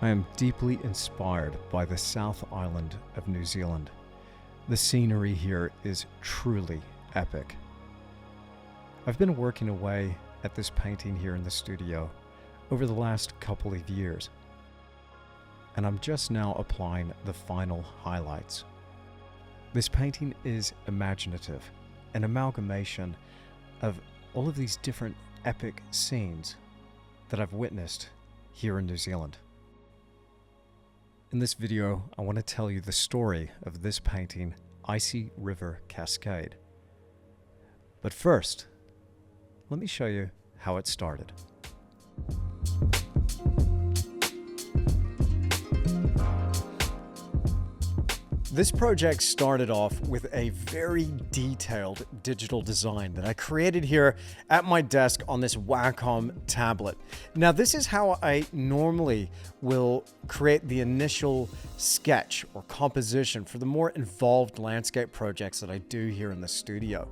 I am deeply inspired by the South Island of New Zealand. The scenery here is truly epic. I've been working away at this painting here in the studio over the last couple of years, and I'm just now applying the final highlights. This painting is imaginative, an amalgamation of all of these different epic scenes that I've witnessed here in New Zealand. In this video, I want to tell you the story of this painting, Icy River Cascade. But first, let me show you how it started. This project started off with a very detailed digital design that I created here at my desk on this Wacom tablet. Now, this is how I normally will create the initial sketch or composition for the more involved landscape projects that I do here in the studio.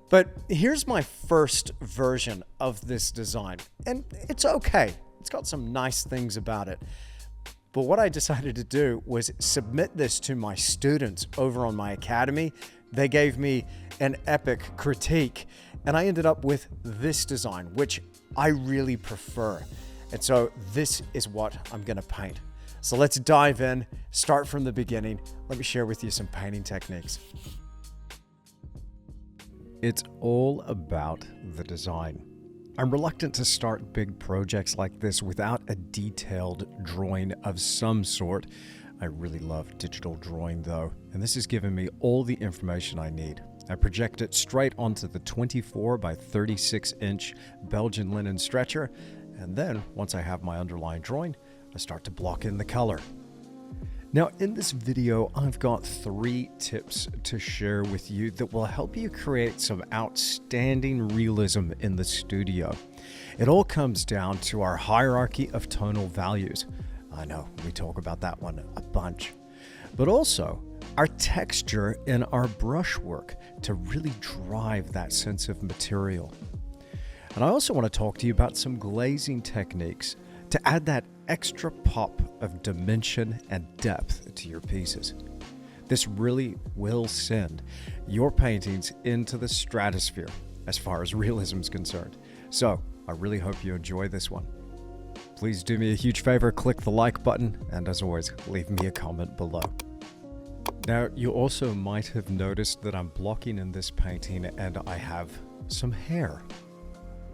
But here's my first version of this design, and it's okay. It's got some nice things about it. But what I decided to do was submit this to my students over on my academy. They gave me an epic critique, and I ended up with this design, which I really prefer. And so this is what I'm going to paint. So let's dive in, start from the beginning. Let me share with you some painting techniques. It's all about the design. I'm reluctant to start big projects like this without a detailed drawing of some sort. I really love digital drawing though, and this has given me all the information I need. I project it straight onto the 24 by 36 inch Belgian linen stretcher, and then once I have my underlying drawing, I start to block in the color. Now, in this video, I've got 3 tips to share with you that will help you create some outstanding realism in the studio. It all comes down to our hierarchy of tonal values. I know, we talk about that one a bunch. But also, our texture in our brushwork to really drive that sense of material. And I also want to talk to you about some glazing techniques to add that extra pop of dimension and depth to your pieces. This really will send your paintings into the stratosphere as far as realism is concerned. So I really hope you enjoy this one. Please do me a huge favor, click the like button, and as always, leave me a comment below. Now, you also might have noticed that I'm blocking in this painting and I have some hair.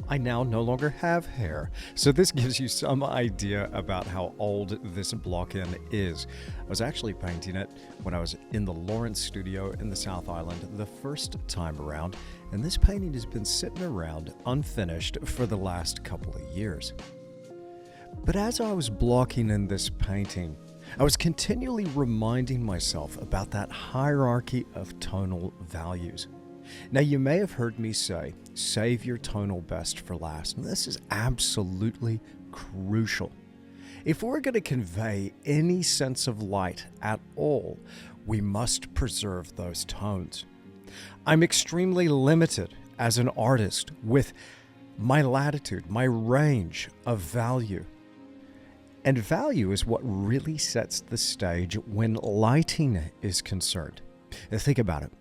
I now no longer have hair, so this gives you some idea about how old this block-in is. I was actually painting it when I was in the Lawrence studio in the South Island the first time around, and this painting has been sitting around unfinished for the last couple of years. But as I was blocking in this painting, I was continually reminding myself about that hierarchy of tonal values. Now, you may have heard me say, save your tonal best for last, and this is absolutely crucial. If we're going to convey any sense of light at all, we must preserve those tones. I'm extremely limited as an artist with my latitude, my range of value. And value is what really sets the stage when lighting is concerned. Now think about it.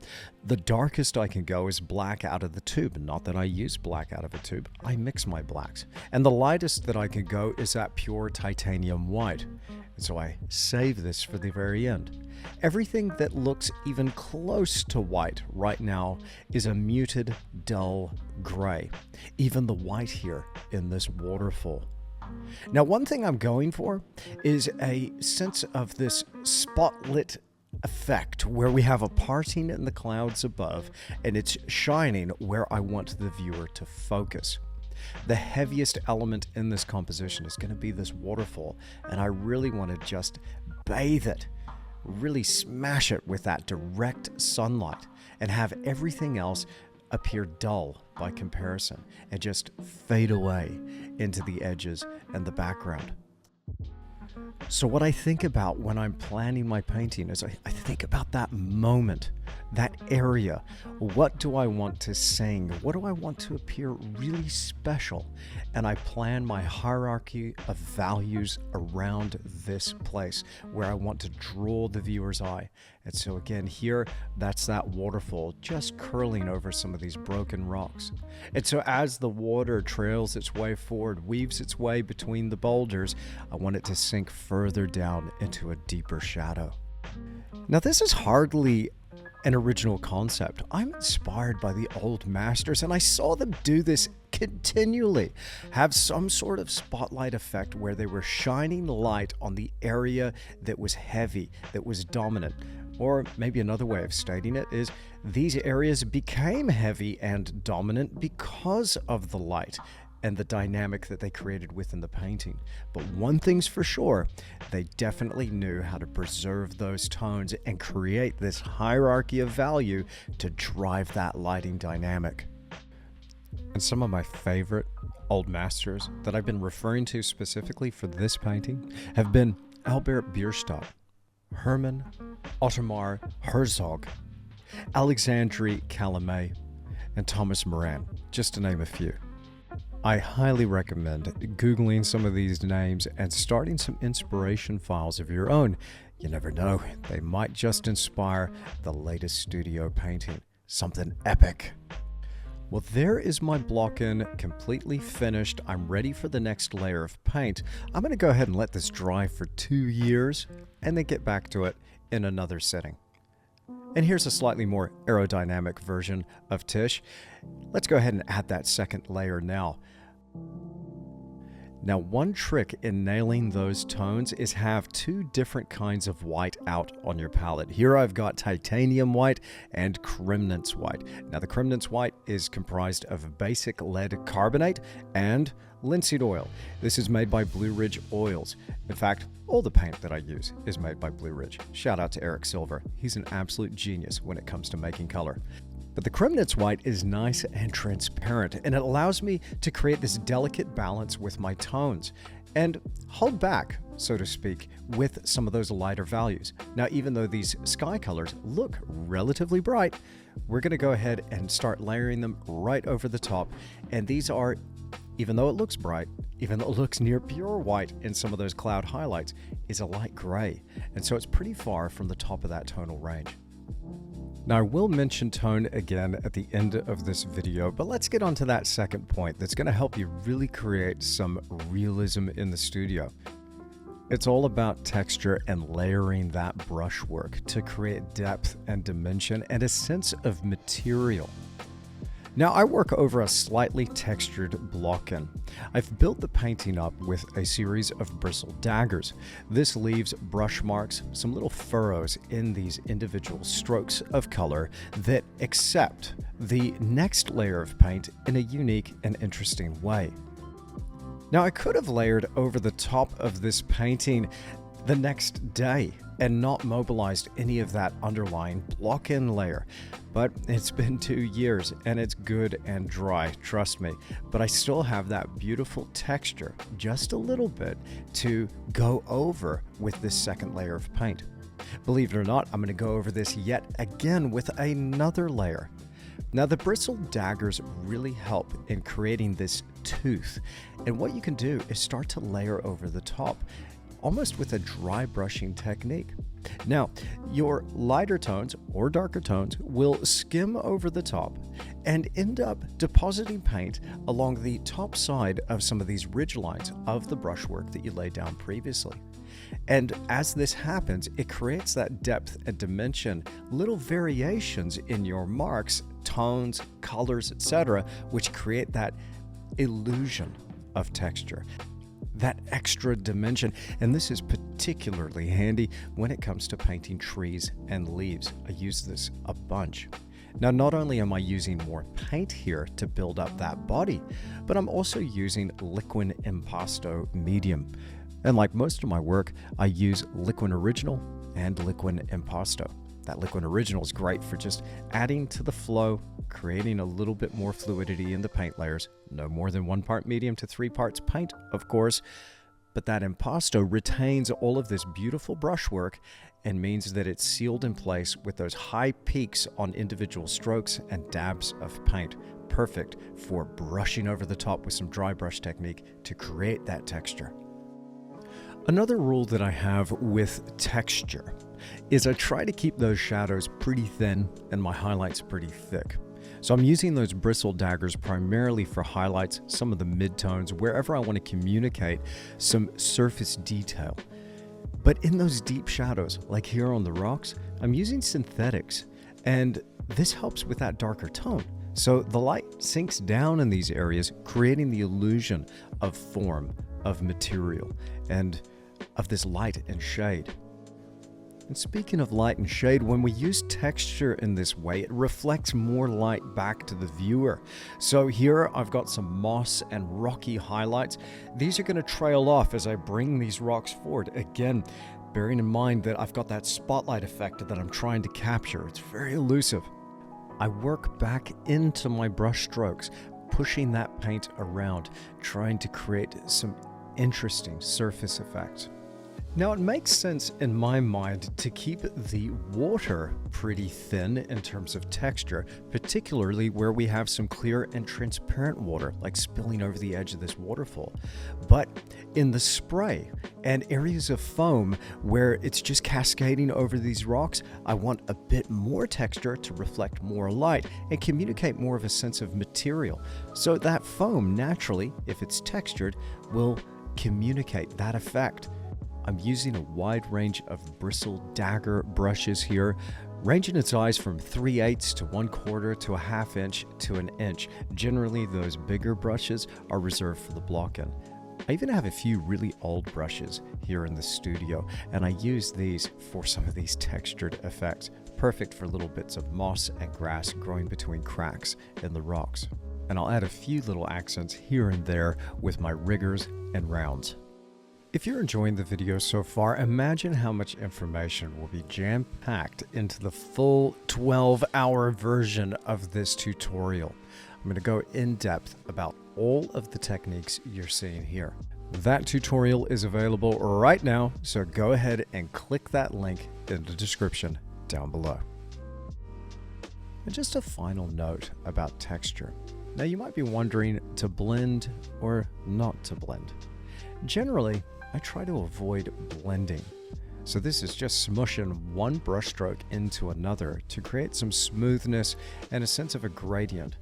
The darkest I can go is black out of the tube. Not that I use black out of a tube. I mix my blacks. And the lightest that I can go is that pure titanium white. And so I save this for the very end. Everything that looks even close to white right now is a muted, dull gray. Even the white here in this waterfall. Now, one thing I'm going for is a sense of this spotlit effect where we have a parting in the clouds above and it's shining where I want the viewer to focus. The heaviest element in this composition is going to be this waterfall, and I really want to just bathe it, really smash it with that direct sunlight and have everything else appear dull by comparison and just fade away into the edges and the background. So what I think about when I'm planning my painting is I think about that moment, that area. What do I want to sing? What do I want to appear really special? And I plan my hierarchy of values around this place where I want to draw the viewer's eye. And so again, here, that's that waterfall just curling over some of these broken rocks. And so as the water trails its way forward, weaves its way between the boulders, I want it to sink further down into a deeper shadow. Now, this is hardly an original concept. I'm inspired by the old masters, and I saw them do this continually. Have some sort of spotlight effect where they were shining light on the area that was heavy, that was dominant. Or maybe another way of stating it is these areas became heavy and dominant because of the light and the dynamic that they created within the painting. But one thing's for sure, they definitely knew how to preserve those tones and create this hierarchy of value to drive that lighting dynamic. And some of my favorite old masters that I've been referring to specifically for this painting have been Albert Bierstadt, Hermann, Ottomar Herzog, Alexandre Calumet, and Thomas Moran, just to name a few. I highly recommend Googling some of these names and starting some inspiration files of your own. You never know, they might just inspire the latest studio painting, something epic. Well, there is my block-in completely finished. I'm ready for the next layer of paint. I'm going to go ahead and let this dry for 2 years and then get back to it in another setting. And here's a slightly more aerodynamic version of Tisch. Let's go ahead and add that second layer now. Now, one trick in nailing those tones is have 2 different kinds of white out on your palette. Here I've got titanium white and Cremnitz white. Now, the Cremnitz white is comprised of basic lead carbonate and linseed oil. This is made by Blue Ridge Oils. In fact, all the paint that I use is made by Blue Ridge. Shout out to Eric Silver. He's an absolute genius when it comes to making color. But the Cremnitz white is nice and transparent, and it allows me to create this delicate balance with my tones and hold back, so to speak, with some of those lighter values. Now, even though these sky colors look relatively bright, we're going to go ahead and start layering them right over the top. And these are, even though it looks bright, even though it looks near pure white in some of those cloud highlights, is a light gray. And so it's pretty far from the top of that tonal range. Now, I will mention tone again at the end of this video, but let's get on to that second point that's going to help you really create some realism in the studio. It's all about texture and layering that brushwork to create depth and dimension and a sense of material. Now, I work over a slightly textured block-in. I've built the painting up with a series of bristled daggers. This leaves brush marks, some little furrows in these individual strokes of color that accept the next layer of paint in a unique and interesting way. Now, I could have layered over the top of this painting the next day and not mobilized any of that underlying block-in layer. But it's been 2 years and it's good and dry, trust me. But I still have that beautiful texture, just a little bit, to go over with this second layer of paint. Believe it or not, I'm going to go over this yet again with another layer. Now, the bristled daggers really help in creating this tooth. And what you can do is start to layer over the top, almost with a dry brushing technique. Now, your lighter tones or darker tones will skim over the top and end up depositing paint along the top side of some of these ridge lines of the brushwork that you laid down previously. And as this happens, it creates that depth and dimension, little variations in your marks, tones, colors, etc., which create that illusion of texture, that extra dimension. And this is particularly handy when it comes to painting trees and leaves. I use this a bunch. Now, not only am I using more paint here to build up that body, but I'm also using liquid impasto medium. And like most of my work, I use liquid original and liquid impasto. That liquid original is great for just adding to the flow, creating a little bit more fluidity in the paint layers. No more than 1 part medium to 3 parts paint, of course. But that impasto retains all of this beautiful brushwork and means that it's sealed in place with those high peaks on individual strokes and dabs of paint. Perfect for brushing over the top with some dry brush technique to create that texture. Another rule that I have with texture is I try to keep those shadows pretty thin and my highlights pretty thick. So I'm using those bristle daggers primarily for highlights, some of the midtones, wherever I want to communicate some surface detail. But in those deep shadows, like here on the rocks, I'm using synthetics, and this helps with that darker tone. So the light sinks down in these areas, creating the illusion of form, of material, and of this light and shade. And speaking of light and shade, when we use texture in this way, it reflects more light back to the viewer. So here I've got some moss and rocky highlights. These are going to trail off as I bring these rocks forward. Again, bearing in mind that I've got that spotlight effect that I'm trying to capture. It's very elusive. I work back into my brush strokes, pushing that paint around, trying to create some interesting surface effects. Now, it makes sense in my mind to keep the water pretty thin in terms of texture, particularly where we have some clear and transparent water, like spilling over the edge of this waterfall. But in the spray and areas of foam where it's just cascading over these rocks, I want a bit more texture to reflect more light and communicate more of a sense of material. So that foam, naturally, if it's textured, will communicate that effect. I'm using a wide range of bristle dagger brushes here, ranging in size from 3/8 to 1/4 to a 1/2 inch to an inch. Generally, those bigger brushes are reserved for the block-in. I even have a few really old brushes here in the studio, and I use these for some of these textured effects. Perfect for little bits of moss and grass growing between cracks in the rocks. And I'll add a few little accents here and there with my riggers and rounds. If you're enjoying the video so far, imagine how much information will be jam-packed into the full 12-hour version of this tutorial. I'm going to go in depth about all of the techniques you're seeing here. That tutorial is available right now, so go ahead and click that link in the description down below. And just a final note about texture. Now you might be wondering to blend or not to blend. Generally, I try to avoid blending. So this is just smushing one brushstroke into another to create some smoothness and a sense of a gradient.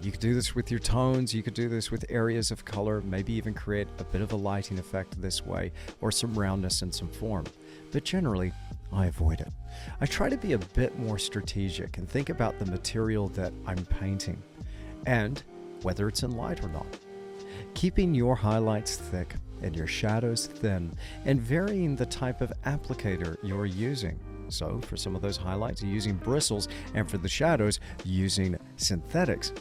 You could do this with your tones, you could do this with areas of color, maybe even create a bit of a lighting effect this way, or some roundness and some form. But generally, I avoid it. I try to be a bit more strategic and think about the material that I'm painting, and whether it's in light or not. Keeping your highlights thick and your shadows thin, and varying the type of applicator you're using. So for some of those highlights, you're using bristles, and for the shadows, using synthetics.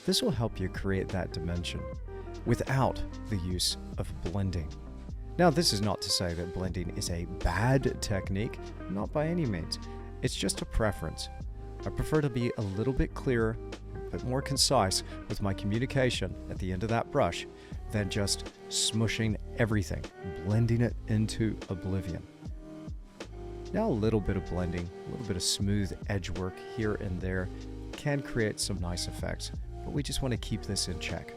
This will help you create that dimension without the use of blending. Now, this is not to say that blending is a bad technique, not by any means. It's just a preference. I prefer to be a little bit clearer, a bit more concise with my communication at the end of that brush than just smushing everything, blending it into oblivion. Now, a little bit of blending, a little bit of smooth edge work here and there can create some nice effects, but we just want to keep this in check.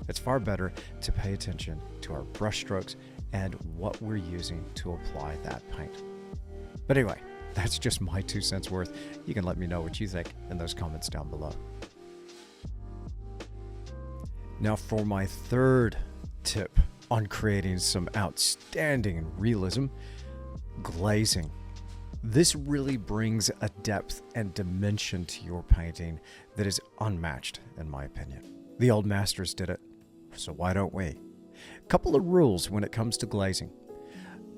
It's far better to pay attention to our brush strokes and what we're using to apply that paint. But anyway, that's just my 2 cents worth. You can let me know what you think in those comments down below. Now for my third tip on creating some outstanding realism, glazing. This really brings a depth and dimension to your painting that is unmatched, in my opinion. The old masters did it, so why don't we? Couple of rules when it comes to glazing.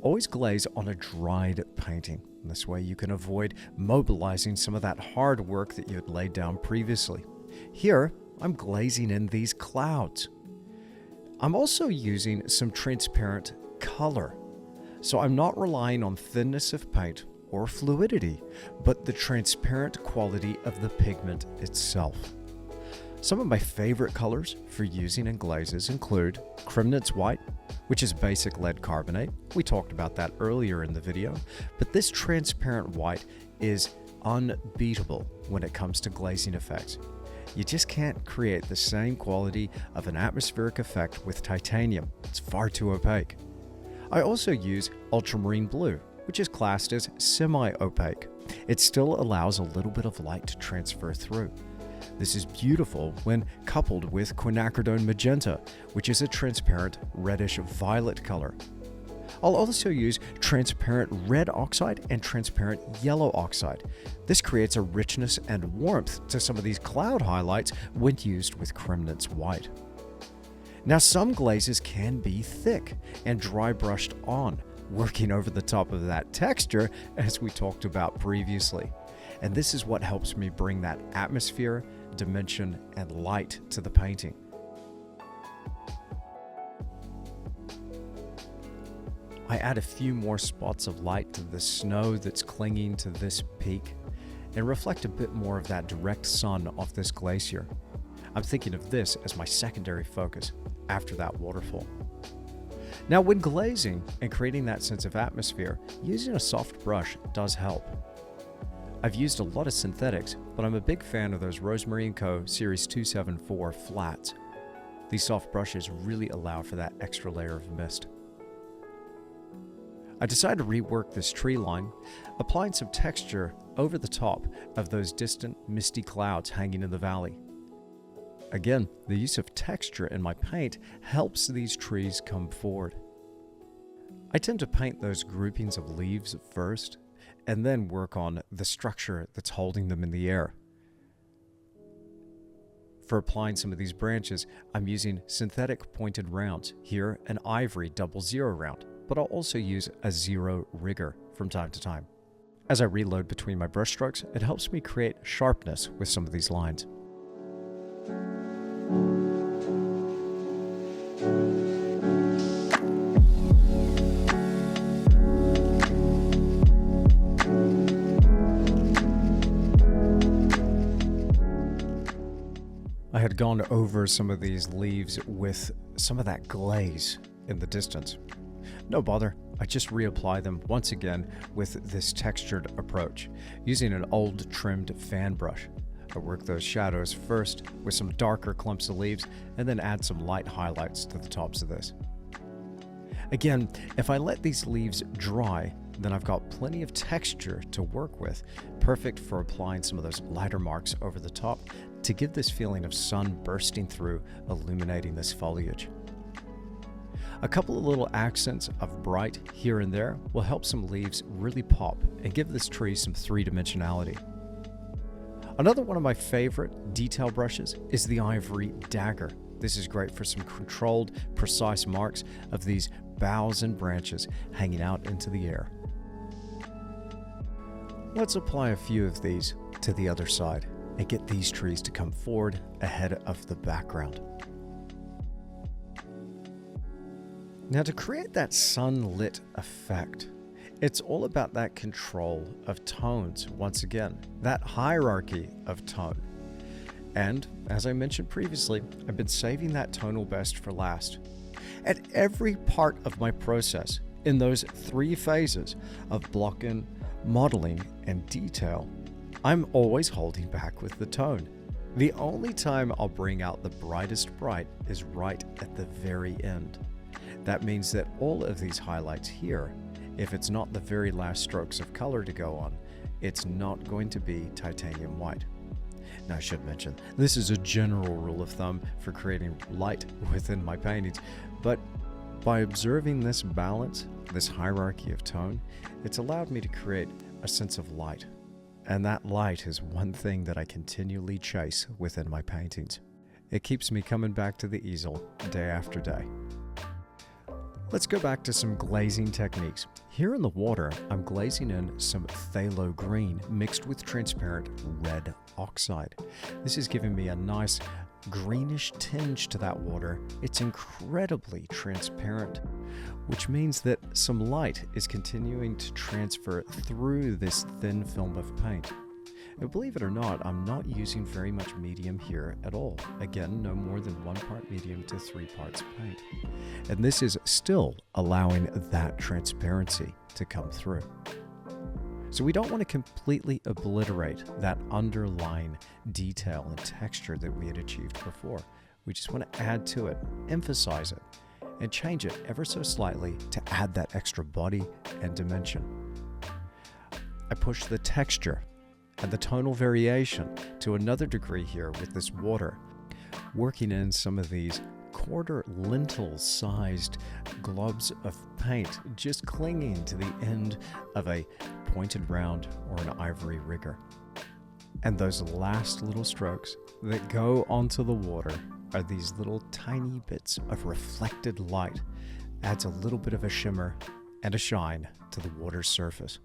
Always glaze on a dried painting. This way you can avoid mobilizing some of that hard work that you had laid down previously. Here, I'm glazing in these clouds. I'm also using some transparent color. So I'm not relying on thinness of paint or fluidity, but the transparent quality of the pigment itself. Some of my favorite colors for using in glazes include Cremnitz white, which is basic lead carbonate. We talked about that earlier in the video, but this transparent white is unbeatable when it comes to glazing effects. You just can't create the same quality of an atmospheric effect with titanium. It's far too opaque. I also use ultramarine blue, which is classed as semi-opaque. It still allows a little bit of light to transfer through. This is beautiful when coupled with Quinacridone Magenta, which is a transparent reddish-violet color. I'll also use transparent red oxide and transparent yellow oxide. This creates a richness and warmth to some of these cloud highlights when used with Cremnitz white. Now, some glazes can be thick and dry brushed on, working over the top of that texture as we talked about previously. And this is what helps me bring that atmosphere, dimension, and light to the painting. I add a few more spots of light to the snow that's clinging to this peak and reflect a bit more of that direct sun off this glacier. I'm thinking of this as my secondary focus after that waterfall. Now, when glazing and creating that sense of atmosphere, using a soft brush does help. I've used a lot of synthetics, but I'm a big fan of those Rosemary & Co. Series 274 flats. These soft brushes really allow for that extra layer of mist. I decided to rework this tree line, applying some texture over the top of those distant misty clouds hanging in the valley. Again, the use of texture in my paint helps these trees come forward. I tend to paint those groupings of leaves first, and then work on the structure that's holding them in the air. For applying some of these branches, I'm using synthetic pointed rounds, here an ivory 00 round, but I'll also use a 0 rigger from time to time. As I reload between my brush strokes, it helps me create sharpness with some of these lines. I had gone over some of these leaves with some of that glaze in the distance. No bother, I just reapply them once again with this textured approach, using an old trimmed fan brush. I work those shadows first with some darker clumps of leaves and then add some light highlights to the tops of this. Again, if I let these leaves dry, then I've got plenty of texture to work with, perfect for applying some of those lighter marks over the top to give this feeling of sun bursting through, illuminating this foliage. A couple of little accents of bright here and there will help some leaves really pop and give this tree some three-dimensionality. Another one of my favorite detail brushes is the Ivory Dagger. This is great for some controlled, precise marks of these boughs and branches hanging out into the air. Let's apply a few of these to the other side and get these trees to come forward ahead of the background. Now, to create that sunlit effect, it's all about that control of tones once again, that hierarchy of tone. And as I mentioned previously, I've been saving that tonal best for last. At every part of my process, in those 3 phases of block-in, modeling, and detail, I'm always holding back with the tone. The only time I'll bring out the brightest bright is right at the very end. That means that all of these highlights here, if it's not the very last strokes of color to go on, it's not going to be titanium white. Now, I should mention, this is a general rule of thumb for creating light within my paintings, but by observing this balance, this hierarchy of tone, it's allowed me to create a sense of light. And that light is one thing that I continually chase within my paintings. It keeps me coming back to the easel day after day. Let's go back to some glazing techniques. Here in the water, I'm glazing in some phthalo green mixed with transparent red oxide. This is giving me a nice greenish tinge to that water. It's incredibly transparent, which means that some light is continuing to transfer through this thin film of paint. And believe it or not, I'm not using very much medium here at all. Again, no more than 1 part medium to 3 parts paint. And this is still allowing that transparency to come through. So we don't want to completely obliterate that underlying detail and texture that we had achieved before. We just want to add to it, emphasize it, and change it ever so slightly to add that extra body and dimension. I push the texture and the tonal variation to another degree here with this water, working in some of these quarter lintel sized globs of paint just clinging to the end of a pointed round or an ivory rigger. And those last little strokes that go onto the water are these little tiny bits of reflected light. Adds a little bit of a shimmer and a shine to the water's surface.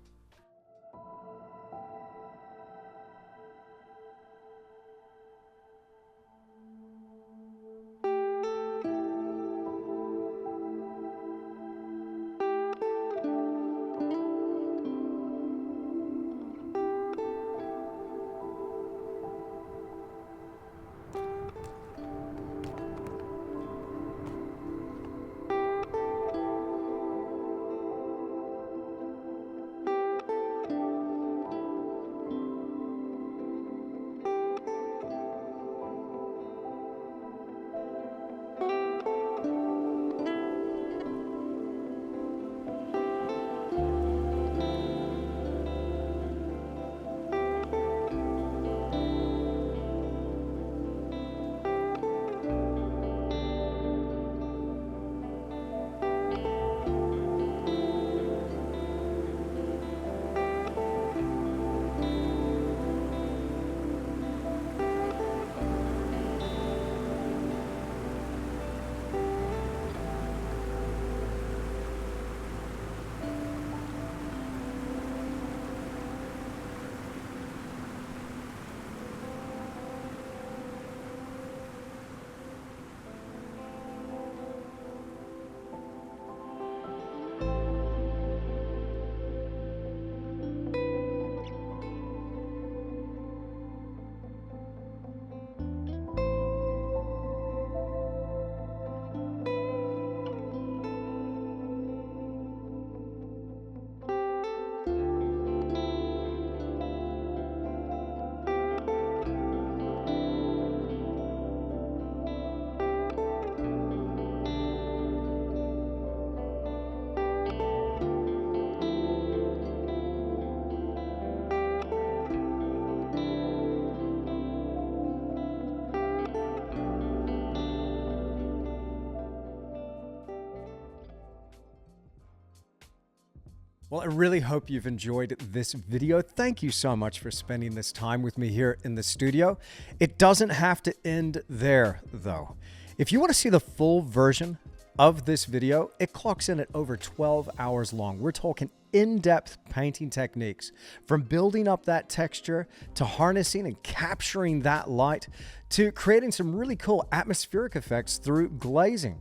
Well, I really hope you've enjoyed this video. Thank you so much for spending this time with me here in the studio. It doesn't have to end there, though. If you want to see the full version of this video, it clocks in at over 12 hours long. We're talking in-depth painting techniques, from building up that texture to harnessing and capturing that light to creating some really cool atmospheric effects through glazing.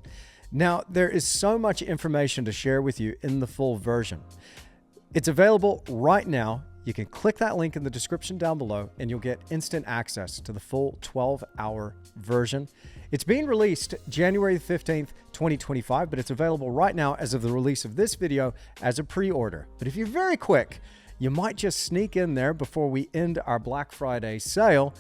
Now, there is so much information to share with you in the full version. It's available right now. You can click that link in the description down below and you'll get instant access to the full 12-hour version. It's being released January 15th, 2025, but it's available right now as of the release of this video as a pre-order. But if you're very quick, you might just sneak in there before we end our Black Friday sale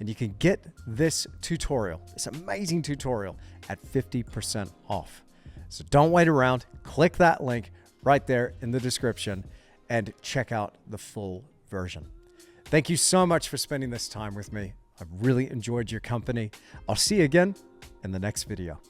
and you can get this tutorial, this amazing tutorial, at 50% off. So don't wait around. Click that link right there in the description and check out the full version. Thank you so much for spending this time with me. I've really enjoyed your company. I'll see you again in the next video.